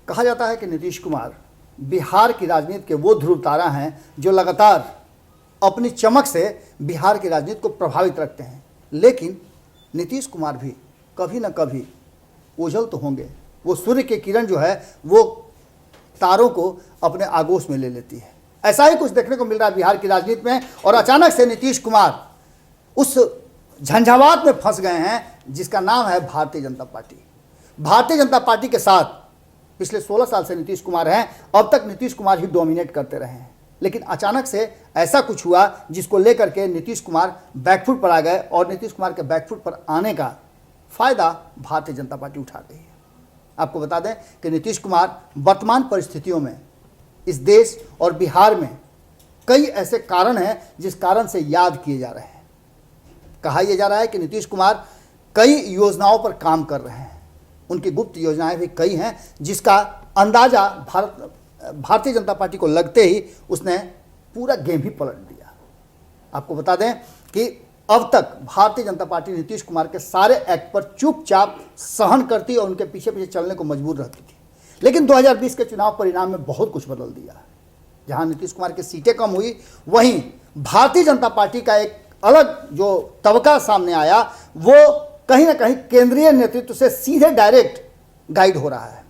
कहा जाता है कि नीतीश कुमार बिहार की राजनीति के वो ध्रुव तारा हैं जो लगातार अपनी चमक से बिहार की राजनीति को प्रभावित रखते हैं। लेकिन नीतीश कुमार भी कभी न कभी ओझल तो होंगे। वो सूर्य की किरण जो है वो तारों को अपने आगोश में ले लेती है। ऐसा ही कुछ देखने को मिल रहा है बिहार की राजनीति में, और अचानक से नीतीश कुमार उस झंझावात में फंस गए हैं जिसका नाम है भारतीय जनता पार्टी। भारतीय जनता पार्टी के साथ पिछले 16 साल से नीतीश कुमार हैं। अब तक नीतीश कुमार ही डोमिनेट करते रहे हैं, लेकिन अचानक से ऐसा कुछ हुआ जिसको लेकर के नीतीश कुमार बैकफुट पर आ गए, और नीतीश कुमार के बैकफुट पर आने का फायदा भारतीय जनता पार्टी उठा रही है। आपको बता दें कि नीतीश कुमार वर्तमान परिस्थितियों में इस देश और बिहार में कई ऐसे कारण हैं जिस कारण से याद किए जा रहे हैं। कहा यह जा रहा है कि नीतीश कुमार कई योजनाओं पर काम कर रहे हैं। उनकी गुप्त योजनाएं भी कई हैं जिसका अंदाजा भारतीय जनता पार्टी को लगते ही उसने पूरा गेम ही पलट दिया। आपको बता दें कि अब तक भारतीय जनता पार्टी नीतीश कुमार के सारे एक्ट पर चुपचाप सहन करती और उनके पीछे पीछे चलने को मजबूर रहती थी। लेकिन 2020 के चुनाव परिणाम में बहुत कुछ बदल दिया। जहां नीतीश कुमार की सीटें कम हुई, वहीं भारतीय जनता पार्टी का एक अलग जो तबका सामने आया, वो कहीं ना कहीं केंद्रीय नेतृत्व से सीधे डायरेक्ट गाइड हो रहा है।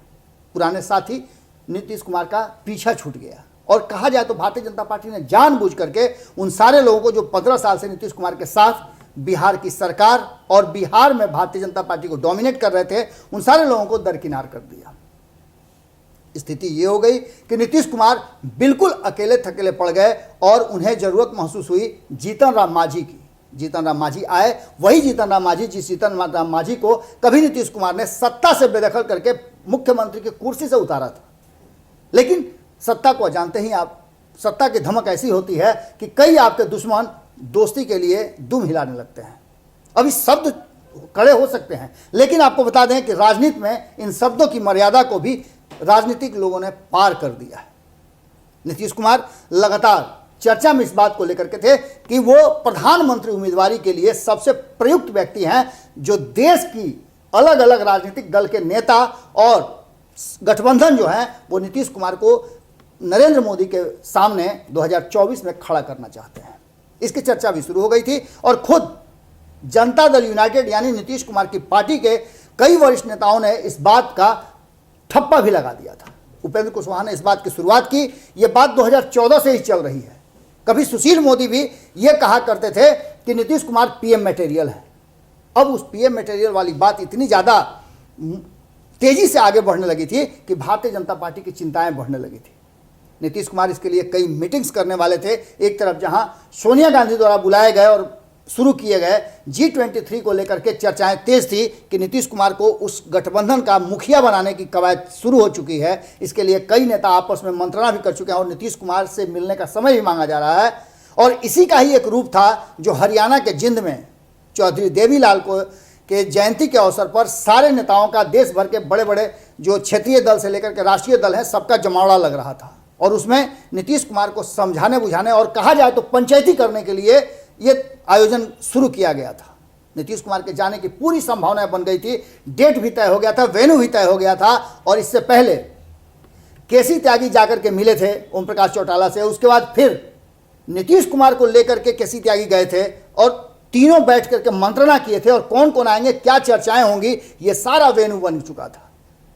पुराने साथी नीतीश कुमार का पीछा छूट गया, और कहा जाए तो भारतीय जनता पार्टी ने जानबूझ करके उन सारे लोगों को जो 15 साल से नीतीश कुमार के साथ बिहार की सरकार और बिहार में भारतीय जनता पार्टी को डोमिनेट कर रहे थे, उन सारे लोगों को दरकिनार कर दिया। स्थिति ये हो गई कि नीतीश कुमार बिल्कुल अकेले थकेले पड़ गए, और उन्हें जरूरत महसूस हुई जीतन राम मांझी की। जीतन राम मांझी आए, वही जीतन राम मांझी जिस जीतन राम मांझी को कभी नीतीश कुमार ने सत्ता से बेदखल करके मुख्यमंत्री की कुर्सी से उतारा था। लेकिन सत्ता को जानते ही आप, सत्ता की धमक ऐसी होती है कि कई आपके दुश्मन दोस्ती के लिए दुम हिलाने लगते हैं। अभी शब्द कड़े हो सकते हैं, लेकिन आपको बता दें कि राजनीति में इन शब्दों की मर्यादा को भी राजनीतिक लोगों ने पार कर दिया है। नीतीश कुमार लगातार चर्चा में इस बात को लेकर के थे कि वो प्रधानमंत्री उम्मीदवारी के लिए सबसे प्रयुक्त व्यक्ति हैं, जो देश की अलग अलग राजनीतिक दल के नेता और गठबंधन जो है वो नीतीश कुमार को नरेंद्र मोदी के सामने 2024 में खड़ा करना चाहते हैं। इसकी चर्चा भी शुरू हो गई थी, और खुद जनता दल यूनाइटेड यानी नीतीश कुमार की पार्टी के कई वरिष्ठ नेताओं ने इस बात का ठप्पा भी लगा दिया था। उपेंद्र कुशवाहा ने इस बात की शुरुआत की। यह बात 2014 से ही चल रही है। कभी सुशील मोदी भी ये कहा करते थे कि नीतीश कुमार पीएम मटेरियल है। अब उस पीएम मटेरियल वाली बात इतनी ज़्यादा तेजी से आगे बढ़ने लगी थी कि भारतीय जनता पार्टी की चिंताएं बढ़ने लगी थी। नीतीश कुमार इसके लिए कई मीटिंग्स करने वाले थे। एक तरफ जहां सोनिया गांधी द्वारा बुलाए गए और शुरू किए गए G23 को लेकर के चर्चाएं तेज थी कि नीतीश कुमार को उस गठबंधन का मुखिया बनाने की कवायद शुरू हो चुकी है। इसके लिए कई नेता आपस में मंत्रणा भी कर चुके हैं, और नीतीश कुमार से मिलने का समय भी मांगा जा रहा है। और इसी का ही एक रूप था जो हरियाणा के जिंद में चौधरी देवीलाल को के जयंती के अवसर पर सारे नेताओं का, देश भर के बड़े बड़े जो क्षेत्रीय दल से लेकर के राष्ट्रीय दल हैं, सबका जमावड़ा लग रहा था। और उसमें नीतीश कुमार को समझाने बुझाने और कहा जाए तो पंचायती करने के लिए ये आयोजन शुरू किया गया था। नीतीश कुमार के जाने की पूरी संभावनाएं बन गई थी। डेट भी तय हो गया था, वेन्यू भी तय हो गया था। और इससे पहले केसी त्यागी जाकर के मिले थे ओम प्रकाश चौटाला से। उसके बाद फिर नीतीश कुमार को लेकर के केसी त्यागी गए थे, और तीनों बैठ करके मंत्रणा किए थे, और कौन कौन आएंगे, क्या चर्चाएं होंगी, ये सारा वेन्यू बन चुका था।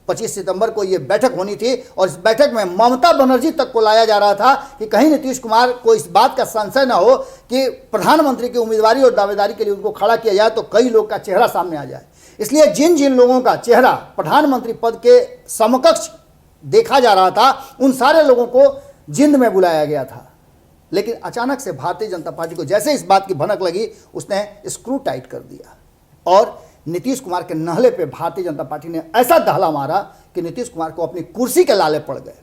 25 सितंबर को ये बैठक होनी थी, और इस बैठक में ममता बनर्जी तक को लाया जा रहा था कि कहीं नीतीश कुमार को इस बात का संशय न हो कि प्रधानमंत्री की उम्मीदवारी और दावेदारी के लिए उनको खड़ा किया जाए तो कई लोग का चेहरा सामने आ जाए। इसलिए जिन जिन लोगों का चेहरा प्रधानमंत्री पद के समकक्ष देखा जा रहा था, उन सारे लोगों को जिंद में बुलाया गया था। लेकिन अचानक से भारतीय जनता पार्टी को जैसे इस बात की भनक लगी, उसने स्क्रू टाइट कर दिया, और नीतीश कुमार के नहले पे भारतीय जनता पार्टी ने ऐसा दहला मारा कि नीतीश कुमार को अपनी कुर्सी के लाले पड़ गए।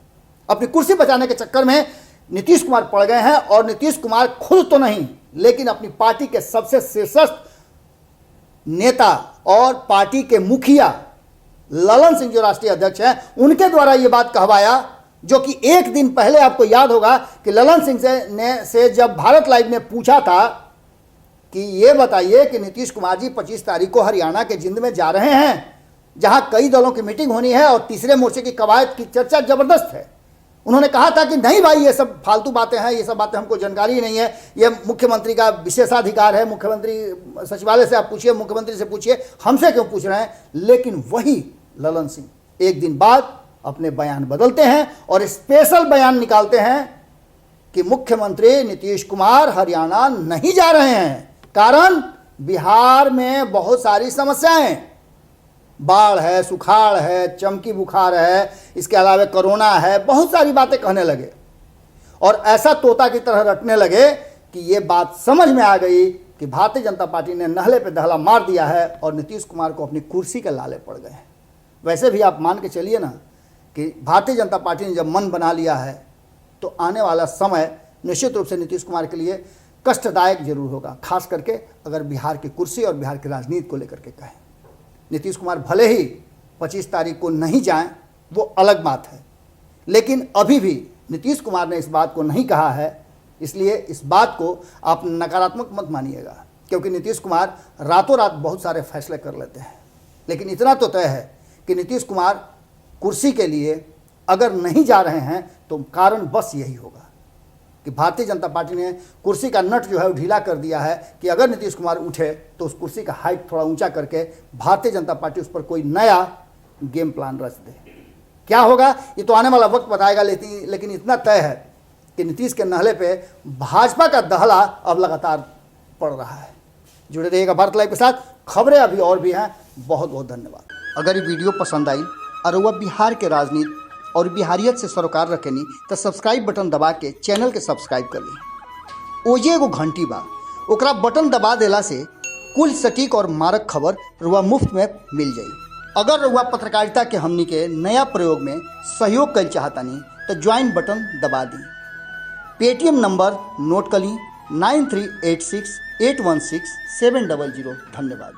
अपनी कुर्सी बचाने के चक्कर में नीतीश कुमार पड़ गए हैं, और नीतीश कुमार खुद तो नहीं, लेकिन अपनी पार्टी के सबसे शीर्षस्थ नेता और पार्टी के मुखिया ललन सिंह जो राष्ट्रीय अध्यक्ष हैं, उनके द्वारा ये बात कहवाया, जो कि एक दिन पहले आपको याद होगा कि ललन सिंह से जब भारत लाइव ने पूछा था कि ये बताइए कि नीतीश कुमार जी 25 तारीख को हरियाणा के जिंद में जा रहे हैं, जहां कई दलों की मीटिंग होनी है और तीसरे मोर्चे की कवायद की चर्चा जबरदस्त है। उन्होंने कहा था कि नहीं भाई, ये सब फालतू बातें हैं, ये सब बातें हमको जानकारी ही नहीं है, ये मुख्यमंत्री का विशेषाधिकार है, मुख्यमंत्री सचिवालय से आप पूछिए, मुख्यमंत्री से पूछिए, हमसे क्यों पूछ रहे हैं। लेकिन वही ललन सिंह एक दिन बाद अपने बयान बदलते हैं और स्पेशल बयान निकालते हैं कि मुख्यमंत्री नीतीश कुमार हरियाणा नहीं जा रहे हैं, कारण बिहार में बहुत सारी समस्याएं, बाढ़ है, सुखाड़ है, चमकी बुखार है, इसके अलावा कोरोना है, बहुत सारी बातें कहने लगे और ऐसा तोता की तरह रटने लगे कि ये बात समझ में आ गई कि भारतीय जनता पार्टी ने नहले पे दहला मार दिया है और नीतीश कुमार को अपनी कुर्सी के लाले पड़ गए हैं। वैसे भी आप मान के चलिए ना कि भारतीय जनता पार्टी ने जब मन बना लिया है तो आने वाला समय निश्चित रूप से नीतीश कुमार के लिए कष्टदायक जरूर होगा, खास करके अगर बिहार की कुर्सी और बिहार की राजनीति को लेकर के कहें। नीतीश कुमार भले ही 25 तारीख को नहीं जाएं, वो अलग बात है, लेकिन अभी भी नीतीश कुमार ने इस बात को नहीं कहा है, इसलिए इस बात को आप नकारात्मक मत मानिएगा, क्योंकि नीतीश कुमार रातों रात बहुत सारे फैसले कर लेते हैं। लेकिन इतना तो तय है कि नीतीश कुमार कुर्सी के लिए अगर नहीं जा रहे हैं तो कारण बस यही होगा कि भारतीय जनता पार्टी ने कुर्सी का नट जो है वो ढीला कर दिया है कि अगर नीतीश कुमार उठे तो उस कुर्सी का हाइट थोड़ा ऊंचा करके भारतीय जनता पार्टी उस पर कोई नया गेम प्लान रच दे। क्या होगा ये तो आने वाला वक्त बताएगा, लेकिन इतना तय है कि नीतीश के नहले पे भाजपा का दहला अब लगातार पड़ रहा है। जुड़े रहिएगा भारत लाइव के साथ, खबरें अभी और भी हैं। बहुत बहुत धन्यवाद। अगर ये वीडियो पसंद आई और वह बिहार के राजनीति और बिहारियत से सरोकार रखेनी तो सब्सक्राइब बटन दबा के चैनल के सब्सक्राइब कर ली। ओजे एगो घंटी बा, ओकरा बटन दबा देला से कुल सटीक और मारक खबर रुआ मुफ्त में मिल जाई। अगर रुआ पत्रकारिता के हमनी के नया प्रयोग में सहयोग कर चाहतानी तो ज्वाइन बटन दबा दी। पेटीएम नंबर नोट कर ली 9386816700। धन्यवाद।